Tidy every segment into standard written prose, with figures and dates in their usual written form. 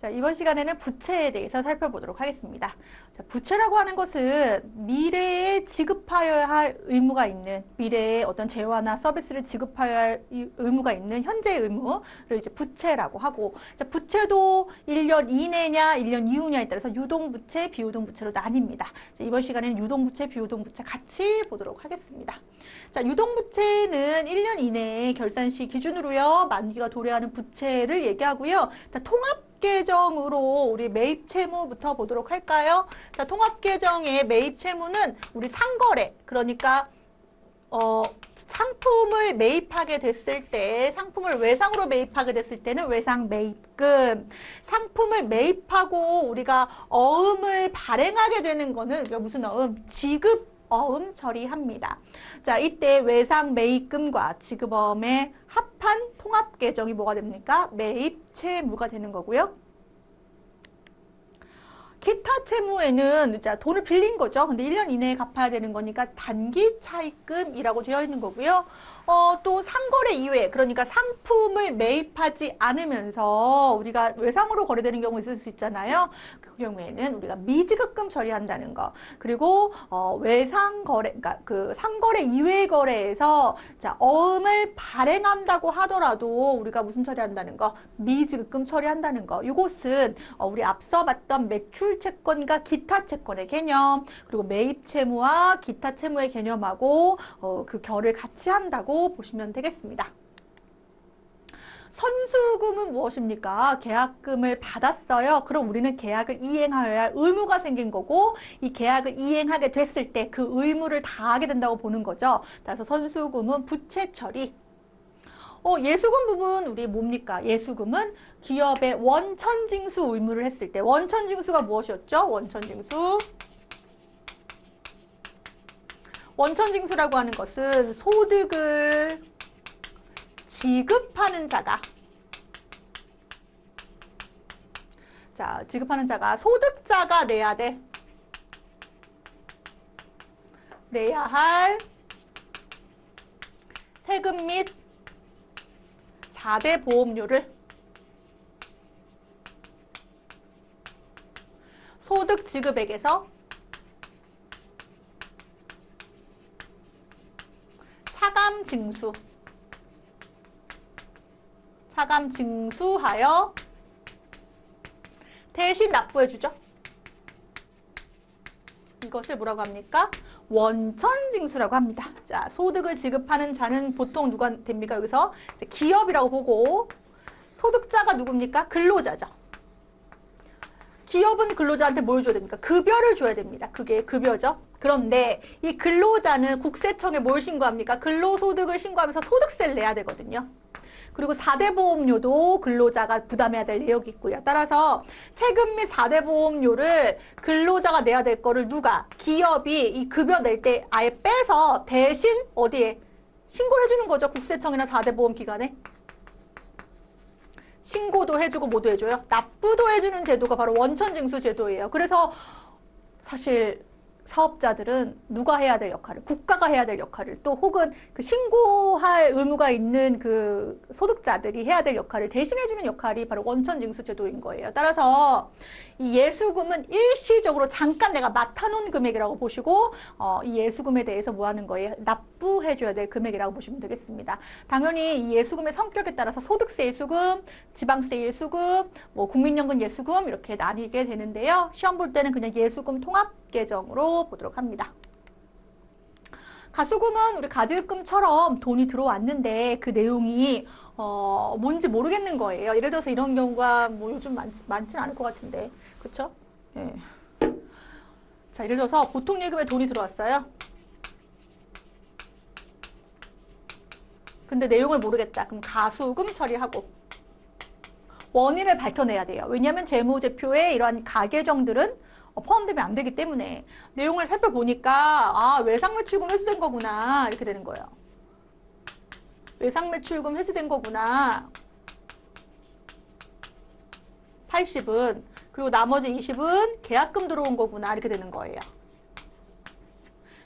자, 이번 시간에는 부채에 대해서 살펴보도록 하겠습니다. 자, 부채라고 하는 것은 미래에 지급하여야 할 의무가 있는, 미래에 어떤 재화나 서비스를 지급하여야 할 의무가 있는 현재의 의무를 이제 부채라고 하고, 자, 부채도 1년 이내냐 1년 이후냐에 따라서 유동부채, 비유동부채로 나뉩니다. 자, 이번 시간에는 유동부채, 비유동부채 같이 보도록 하겠습니다. 자, 유동부채는 1년 이내에 결산시 기준으로요, 만기가 도래하는 부채를 얘기하고요. 자, 통합계정으로 우리 매입채무부터 보도록 할까요? 자, 통합계정의 매입채무는 우리 상거래, 그러니까 상품을 매입하게 됐을 때, 상품을 외상으로 매입하게 됐을 때는 외상 매입금, 상품을 매입하고 우리가 어음을 발행하게 되는 거는 우리가 무슨 어음? 지급 어음 처리합니다. 자, 이때 외상 매입금과 지급어음의 합한 통합 계정이 뭐가 됩니까? 매입 채무가 되는 거고요. 기타 채무에는 자, 돈을 빌린 거죠. 근데 1년 이내에 갚아야 되는 거니까 단기 차입금이라고 되어 있는 거고요. 또 상거래 이외에, 그러니까 상품을 매입하지 않으면서 우리가 외상으로 거래되는 경우 있을 수 있잖아요. 그 경우에는 우리가 미지급금 처리한다는 거. 그리고 외상 거래, 그러니까 그 상거래 이외의 거래에서 자, 어음을 발행한다고 하더라도 우리가 무슨 처리한다는 거? 미지급금 처리한다는 거. 이것은 우리 앞서 봤던 매출 채권과 기타 채권의 개념, 그리고 매입 채무와 기타 채무의 개념하고 그 결을 같이 한다고 보시면 되겠습니다. 선수금은 무엇입니까? 계약금을 받았어요. 그럼 우리는 계약을 이행하여야 할 의무가 생긴 거고, 이 계약을 이행하게 됐을 때 그 의무를 다하게 된다고 보는 거죠. 따라서 선수금은 부채 처리. 예수금 부분 우리 뭡니까? 예수금은 기업의 원천징수 의무를 했을 때, 원천징수가 무엇이었죠? 원천징수. 원천징수라고 하는 것은 소득을 지급하는 자가, 자, 지급하는 자가 소득자가 내야 돼. 내야 할 세금 및 4대 보험료를 소득 지급액에서 차감 징수하여 대신 납부해주죠. 이것을 뭐라고 합니까? 원천징수라고 합니다. 자, 소득을 지급하는 자는 보통 누가 됩니까? 여기서 기업이라고 보고, 소득자가 누굽니까? 근로자죠. 기업은 근로자한테 뭘 줘야 됩니까? 급여를 줘야 됩니다. 그게 급여죠. 그런데 이 근로자는 국세청에 뭘 신고합니까? 근로소득을 신고하면서 소득세를 내야 되거든요. 그리고 4대 보험료도 근로자가 부담해야 될 내역이 있고요. 따라서 세금 및 4대 보험료를 근로자가 내야 될 거를 누가? 기업이 이 급여 낼 때 아예 빼서 대신 어디에? 신고를 해주는 거죠. 국세청이나 4대 보험기관에. 신고도 해주고 뭐도 해줘요? 납부도 해주는 제도가 바로 원천징수 제도예요. 그래서 사실 사업자들은 누가 해야 될 역할을, 국가가 해야 될 역할을, 또 혹은 그 신고할 의무가 있는 그 소득자들이 해야 될 역할을 대신해주는 역할이 바로 원천징수 제도인 거예요. 따라서 이 예수금은 일시적으로 잠깐 내가 맡아놓은 금액이라고 보시고, 이 예수금에 대해서 뭐 하는 거예요? 납부해줘야 될 금액이라고 보시면 되겠습니다. 당연히 이 예수금의 성격에 따라서 소득세 예수금, 지방세 예수금, 뭐 국민연금 예수금 이렇게 나뉘게 되는데요. 시험 볼 때는 그냥 예수금 통합 계정으로 보도록 합니다. 가수금은 우리 가지급금처럼 돈이 들어왔는데 그 내용이 뭔지 모르겠는 거예요. 예를 들어서 이런 경우가 뭐 요즘 많지는 않을 것 같은데, 그쵸? 예. 자, 예를 들어서 보통 예금에 돈이 들어왔어요. 근데 내용을 모르겠다. 그럼 가수금 처리하고 원인을 밝혀내야 돼요. 왜냐하면 재무제표에 이러한 가계정들은 포함되면 안 되기 때문에 내용을 살펴보니까 아, 외상매출금 회수된 거구나 이렇게 되는 거예요. 외상매출금 회수된 거구나. 80은. 그리고 나머지 20은 계약금 들어온 거구나 이렇게 되는 거예요.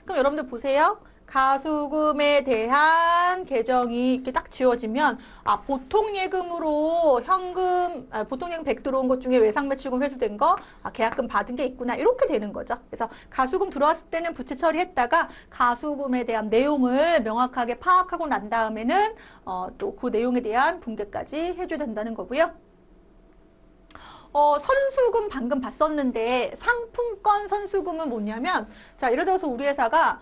그럼 여러분들 보세요. 가수금에 대한 계정이 이렇게 딱 지워지면 보통 예금으로 보통 예금 100 들어온 것 중에 외상매출금 회수된 거 계약금 받은 게 있구나 이렇게 되는 거죠. 그래서 가수금 들어왔을 때는 부채 처리했다가 가수금에 대한 내용을 명확하게 파악하고 난 다음에는 또 그 내용에 대한 분배까지 해줘야 된다는 거고요. 선수금 방금 봤었는데 상품권 선수금은 뭐냐면 자 예를 들어서 우리 회사가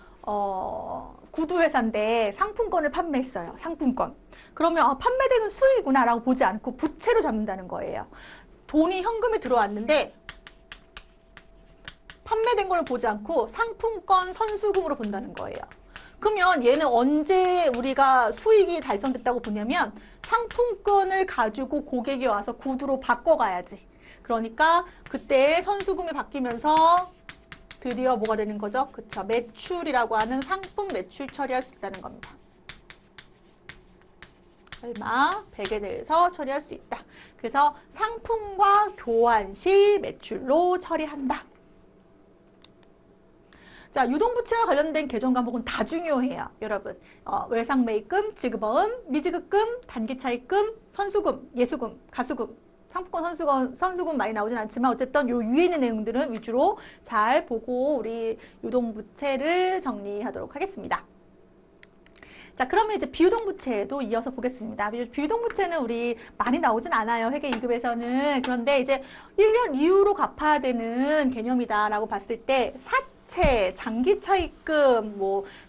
구두 회사인데 상품권을 판매했어요. 상품권. 그러면 판매되는 수익이구나 라고 보지 않고 부채로 잡는다는 거예요. 돈이 현금이 들어왔는데 판매된 걸 보지 않고 상품권 선수금으로 본다는 거예요. 그러면 얘는 언제 우리가 수익이 달성됐다고 보냐면 상품권을 가지고 고객이 와서 구두로 바꿔가야지. 그러니까 그때 선수금이 바뀌면서 드디어 뭐가 되는 거죠? 그쵸. 매출이라고 하는 상품 매출 처리할 수 있다는 겁니다. 얼마? 100에 대해서 처리할 수 있다. 그래서 상품과 교환 시 매출로 처리한다. 자, 유동부채와 관련된 개정 과목은 다 중요해요. 여러분. 외상매입금, 지급어음, 미지급금, 단기차입금, 선수금, 예수금, 가수금. 상품권 선수금 많이 나오진 않지만 어쨌든 요 위에 있는 내용들은 위주로 잘 보고 우리 유동부채를 정리하도록 하겠습니다. 자, 그러면 이제 비유동부채도 이어서 보겠습니다. 비유동부채는 우리 많이 나오진 않아요. 회계 2급에서는. 그런데 이제 1년 이후로 갚아야 되는 개념이다라고 봤을 때 사채, 장기차입금,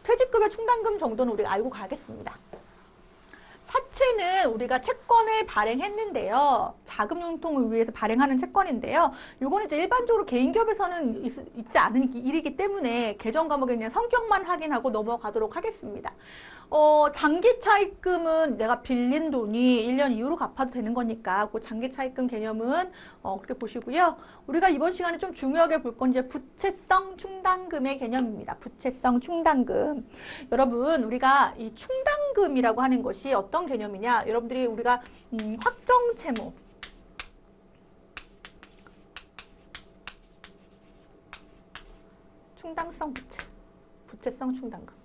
퇴직금의 충당금 정도는 우리가 알고 가겠습니다. 사채는 우리가 채권을 발행했는데요. 자금 융통을 위해서 발행하는 채권인데요. 요거는 이제 일반적으로 개인기업에서는 있지 않은 일이기 때문에 개정 과목에 그냥 성격만 확인하고 넘어가도록 하겠습니다. 장기차입금은 내가 빌린 돈이 1년 이후로 갚아도 되는 거니까 그 장기차입금 개념은 그렇게 보시고요. 우리가 이번 시간에 좀 중요하게 볼 건 이제 부채성 충당금의 개념입니다. 부채성 충당금. 여러분, 우리가 이 충당금이라고 하는 것이 어떤 개념이냐? 여러분들이 우리가 확정채무, 충당성 부채, 부채성 충당금.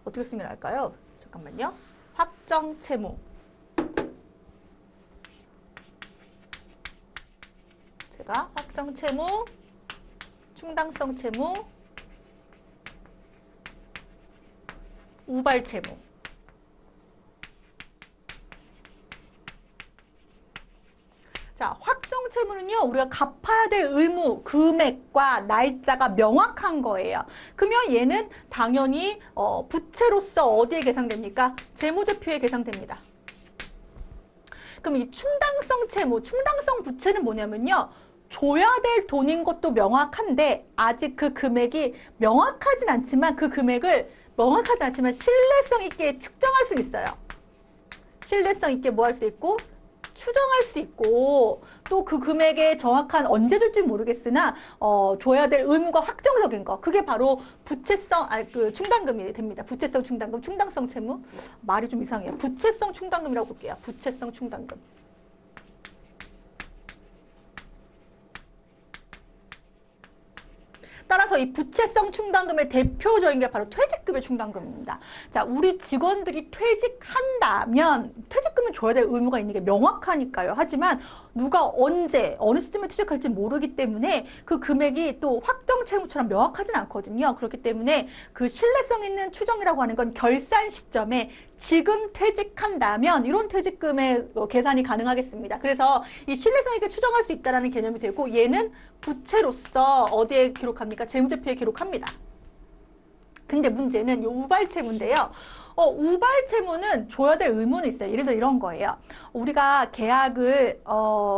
어떻게 쓰는 게 나을까요? 잠깐만요. 확정채무. 제가 확정채무, 충당성 채무, 우발채무. 자, 확정채무는요, 우리가 갚아야 될 의무, 금액과 날짜가 명확한 거예요. 그러면 얘는 당연히 부채로서 어디에 계상됩니까? 재무제표에 계상됩니다. 그럼 이 충당성 채무, 충당성 부채는 뭐냐면요, 줘야 될 돈인 것도 명확한데 아직 그 금액이 명확하진 않지만 그 금액을 명확하지 않지만 신뢰성 있게 측정할 수 있어요. 신뢰성 있게 뭐 할 수 있고? 추정할 수 있고 또 그 금액의 정확한 언제 줄지 모르겠으나 줘야 될 의무가 확정적인 거 그게 바로 부채성 그 충당금이 됩니다. 부채성 충당금, 충당성 채무 말이 좀 이상해요. 부채성 충당금이라고 볼게요. 부채성 충당금. 따라서 이 부채성 충당금의 대표적인 게 바로 퇴직급의 충당금입니다. 자, 우리 직원들이 퇴직한다면 퇴직금은 줘야 될 의무가 있는 게 명확하니까요. 하지만 누가 언제 어느 시점에 퇴직할지 모르기 때문에 그 금액이 또 확정 채무처럼 명확하진 않거든요. 그렇기 때문에 그 신뢰성 있는 추정이라고 하는 건 결산 시점에 지금 퇴직한다면 이런 퇴직금의 계산이 가능하겠습니다. 그래서 이 신뢰성 있게 추정할 수 있다는 개념이 되고 얘는 부채로서 어디에 기록합니까? 재무제표에 기록합니다. 근데 문제는 이 우발채무인데요. 우발채무는 줘야 될 의무는 있어요. 예를 들어 이런 거예요. 우리가 계약을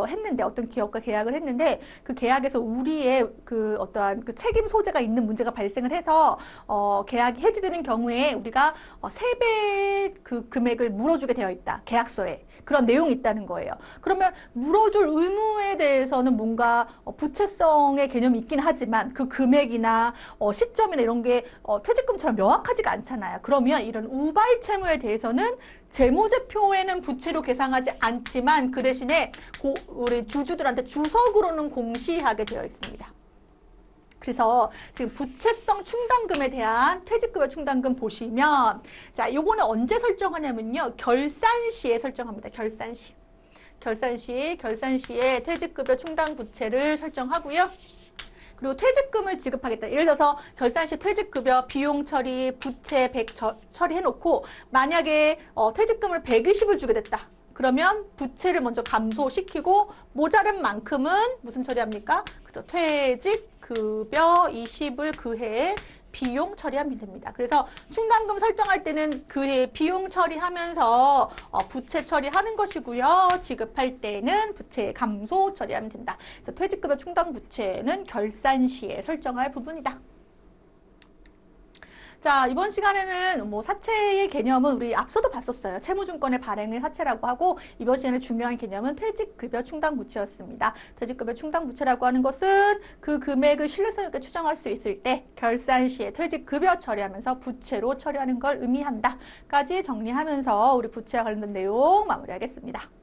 했는데 어떤 기업과 계약을 했는데 그 계약에서 우리의 그 어떠한 그 책임 소재가 있는 문제가 발생을 해서 계약이 해지되는 경우에 우리가 3배의 그 금액을 물어주게 되어 있다. 계약서에. 그런 내용이 있다는 거예요. 그러면 물어줄 의무에 대해서는 뭔가 부채성의 개념이 있긴 하지만 그 금액이나 시점이나 이런 게 퇴직금처럼 명확하지가 않잖아요. 그러면 이런 두발 채무에 대해서는 재무제표에는 부채로 계상하지 않지만 그 대신에 우리 주주들한테 주석으로는 공시하게 되어 있습니다. 그래서 지금 부채성 충당금에 대한 퇴직급여 충당금 보시면 자, 요거는 언제 설정하냐면요. 결산 시에 설정합니다. 결산 시. 결산 시에 퇴직급여 충당 부채를 설정하고요. 그리고 퇴직금을 지급하겠다. 예를 들어서 결산 시 퇴직급여 비용 처리, 부채 100 처리해놓고 만약에 퇴직금을 120을 주게 됐다. 그러면 부채를 먼저 감소시키고 모자른 만큼은 무슨 처리합니까? 그죠? 퇴직급여 20을 그 해에 비용 처리하면 됩니다. 그래서 충당금 설정할 때는 그 해 비용 처리하면서 부채 처리하는 것이고요. 지급할 때는 부채 감소 처리하면 된다. 그래서 퇴직급여 충당 부채는 결산 시에 설정할 부분이다. 자, 이번 시간에는 뭐 사채의 개념은 우리 앞서도 봤었어요. 채무증권의 발행을 사채라고 하고 이번 시간에 중요한 개념은 퇴직급여 충당부채였습니다. 퇴직급여 충당부채라고 하는 것은 그 금액을 신뢰성 있게 추정할 수 있을 때 결산 시에 퇴직급여 처리하면서 부채로 처리하는 걸 의미한다. 까지 정리하면서 우리 부채와 관련된 내용 마무리하겠습니다.